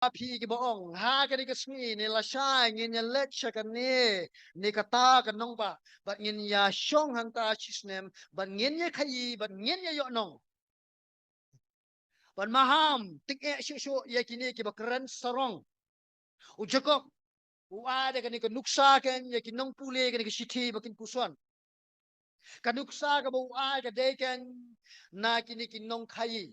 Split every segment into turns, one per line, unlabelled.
Api ke boong ha ke ke smi ni la shai ngin ya let chakan ni kata kan nong ba bat ngin ya shong hang ta chisnem bat ngin ya khai bat ngin ya yo nong bat maham tik e shu shu ya kini ke bakran sarong u Jakob u ada kan ke nuksa kan ya kin nong pule kan ke sithi bakin pusuan kan nuksa ka bu ai ka de kan na kini kin nong khai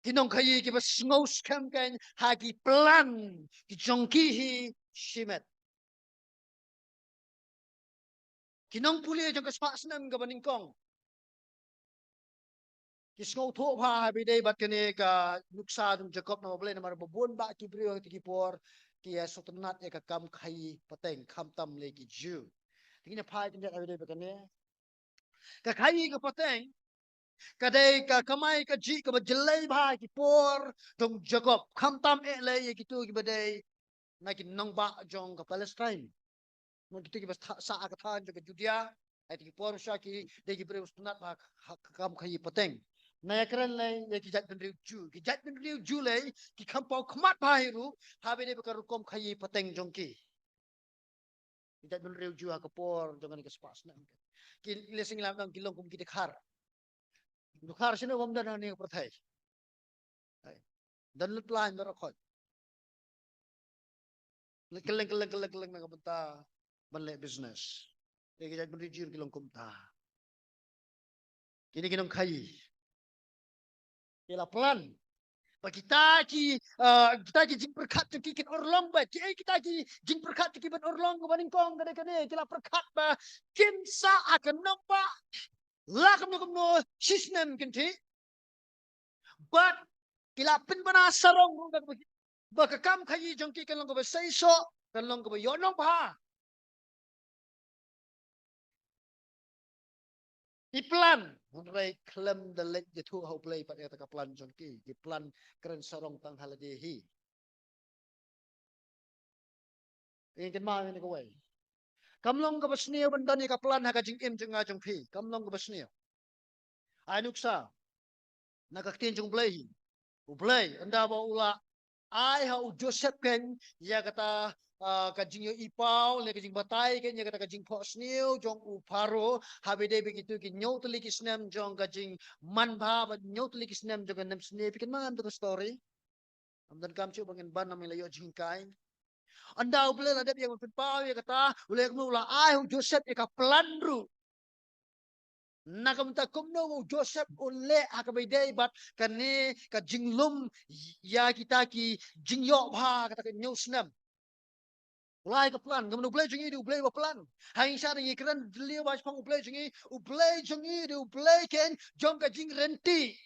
kinong kayi ki ba snow scam kan hagi plan ki jongki hi shimet kinong puli jong ka spa snam ka baningkong ki snow tho pha ha bi dei bat kene ka nuksa dum Jakob na mable na mar bobon ba ki brio ti ki por ki ya sotenat ya ka kam khai pateng kham tam le ki ju tingna phai tin da dei ba kene ka khai ka pateng kadai ka kamai ka ji ka ba jelai ba ki por dong Jakob kham tam e le ye ki tu ki ba dei na ki nong ba jong ka Palestine mo ki ki bas sa ka than jong ka Judea ai ki por sha ki de ki bre ustunat ba kam khai pateng na ya kran le ye ki jat ben riu ju le ki kham pau khmat ba hiru ha be de ka kom khai pateng jong ki jat ben riu ju ha ka por jong ka spas na ki lesing lam dang kilong kum ki de khar dukhar sino bom dan ni prathai dan lut lain ber khot keleng na kabenta banle business e ki jat ben riu kilong kum ta kini kinong khai kila plan pa kita ki jing perkhat ki kin orlong ba ki kita ki jing perkhat ki ban orlong ko baning kong kade kane kila perkhat ba kin sa akan nok ba la kam no sisnem kin thi but kila pin bana sarong ba ka kam khayi jong ki kan long ko ba sai so kan long ko ba yo nong ba i plan rai klem the lek je thu ho play pat eta ka plan jong ki plan kren sarong tang holiday hi ingin ma ni ko wai kamlong ka basniyo banda ni ka plan ha ka jing im jing jong phi kamlong ka basniyo ai nuksa nakaktin jong play u play anda ba ula ai ha u Joseph ken ya kata ka jing yo ipau le ka jing batai ken ya kata ka jing phos niu jong u paro ha be de begitu ki nyot li kisnem jong ka jing man ba ba nyot li kisnem jong ka nem sne pikin man to story amdan kam chu bangin ban na milayo jing kai anda u play la de yang pau ya kata ule ka ula ai hu Joseph ya ka plan ru nakamta kumno mo Joseph unle akabay bat kani ka jinglum ya kita ki jingyo ba kata ka news nam ulai ka plan gamno play jingi du play ba plan hain sa ni kran dliu ba pang play jingi u play ken jong ka jing renti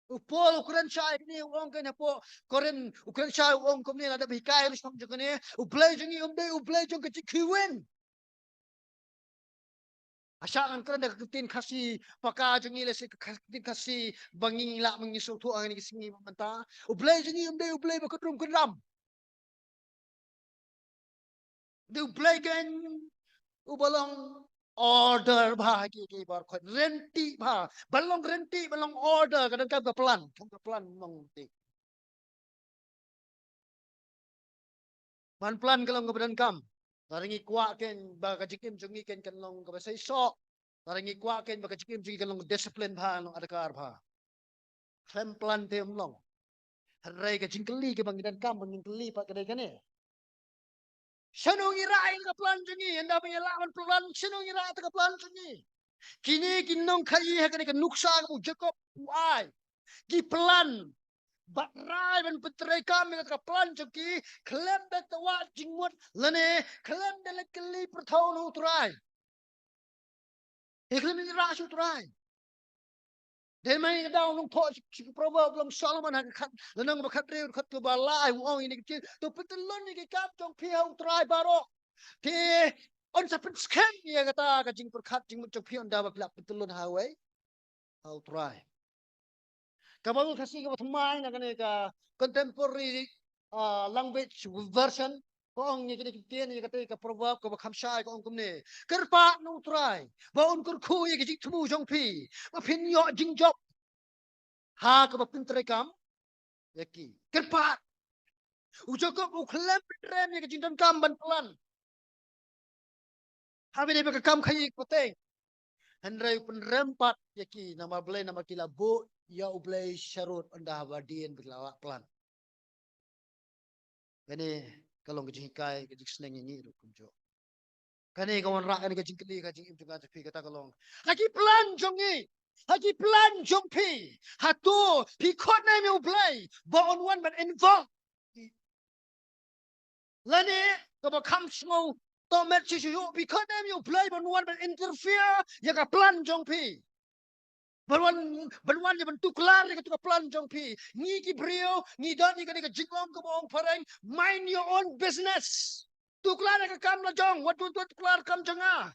upol ukuran chai ni ong kan po koren ukuran chai ong kom ni ada bikai ris pang jong ni u play jingi u play jong ka kiwen asalan kran da tin khasi paka jungi le se tin khasi bangi la mangi so thu ang ni singi manta ublay jungi ublay ba kudrum kudram de ublay gen ubalong order ba ki bar khot renti ba balong order kadang ka plan mong ti man plan kalong kabadan kam taringi kwa ken ba ka jikim jungi ken kanlong ka sai so taringi kwa ken ba ka jikim jungi kanlong discipline ba no adakar ba Klem plan te umlong. Haray ka jingkali ka bangidan kam bangingkali pa kaday kani. Sinong irain ka plan jungi. Anda pa lawan plan. Sinong irain ka plan jungi. Kini kinong kayi ha kani ka nuksa ka mo Jakob uay. Ki plan. Batray ban petray kami ka plan jungi. Klem bet tawa jingmut lane. Klem dalat kali pertau no utray. Klem irain su utray. Then may daw nung po proverb lang Solomon hakat lanang makatre kat ko balay wong ini kecil to petelon ni kap jong piau try baro ti on sa pensken ya kata kajing perkat jing jong piau da bak petelon highway how try kabalu kasi ka thamai na kani ka contemporary language version kong ni kini kitian ni kata ka proverb ka khamsai ko ongkum ni kerpa no try ba on kur khu ye kajing thumu jong pi ma phin yo jing job ha ka pinterekam yaki kerpat Jakob uklem rem ya jindan kam ban pelan ha bide be kam khayi pateng Henry penrempat yaki nama belai nama kila bo ya ublai syarut anda badien berlawak pelan. Kani kalau kejing kai kejing seneng ini rukum jo. Kani kawan rak kani kejing keli kejing im juga tepi kata kalong. Haki pelan jongi. Haki pelan jong pi. Hatu pi kot na mi ublai. Bo on one but involved. Lani kaba kam semua tomet cicu pi kot na mi ublai bo on one but interfere ya ka pelan jong pi. Berwan je bentuk kelar ke tukar pelanjong pi. Ni ki brio, ni don ni ka jinglom ke bohong pareng. Mind your own business. Tu kelar ke kam la jong, wat tu kelar kam janga.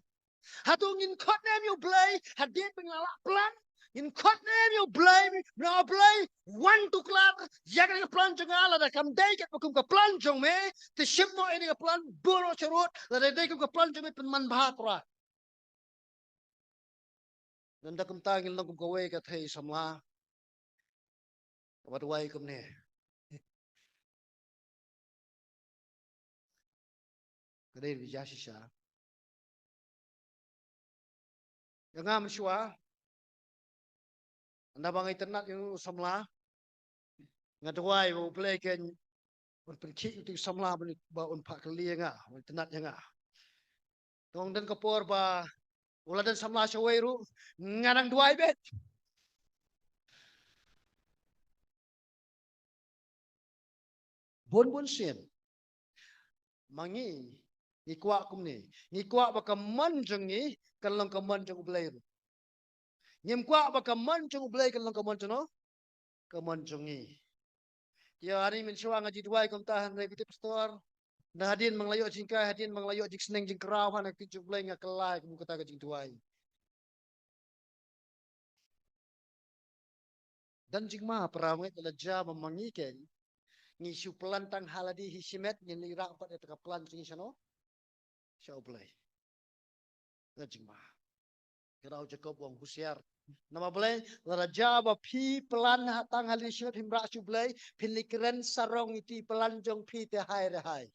Hatu ngin kot nem you blay, hadit pengalak pelan. In kot nem you blay, na blay one tu kelar. Jaga ke pelanjong ala da kam dai ke pakum ke pelanjong me. Te ship mo ini ke pelan buro cerut. La dai ke pelanjong me penman bahatra. Nanda kum tangil nang kum gawe ka thei samla wat wai kum ne kadai bija shisha yang ngam shwa anda bang internet yang samla ngadwai bo play ken un perki tu samla ba un pak li nga internet nga tong dan kapor ba ula dan samla shawai ru nganang duai bet bon sien mangi ni kwa kum ni kwa ba kaman jeng ni kalong kaman jeng ublai ru nyem kwa ba kaman jeng ublai kalong kaman jeng no kaman jeng ni ya hari min shwa ngaji duai kum tahan re bitip store na hadin manglayo jingkai hadin manglayo jing seneng jing kerau han ki jublai nga kelai kum kata ka jing duai dan jing ma peramet leja memangi ken ni su pelantang haladi hisimet ni lirak pada teka pelan jing sano Shaublay. Najma. Kerau Jakob wong husiar. Nama belai raja ba pi pelan hatang halisut himra sublay pilikren sarong iti pelanjong pi te hai hai.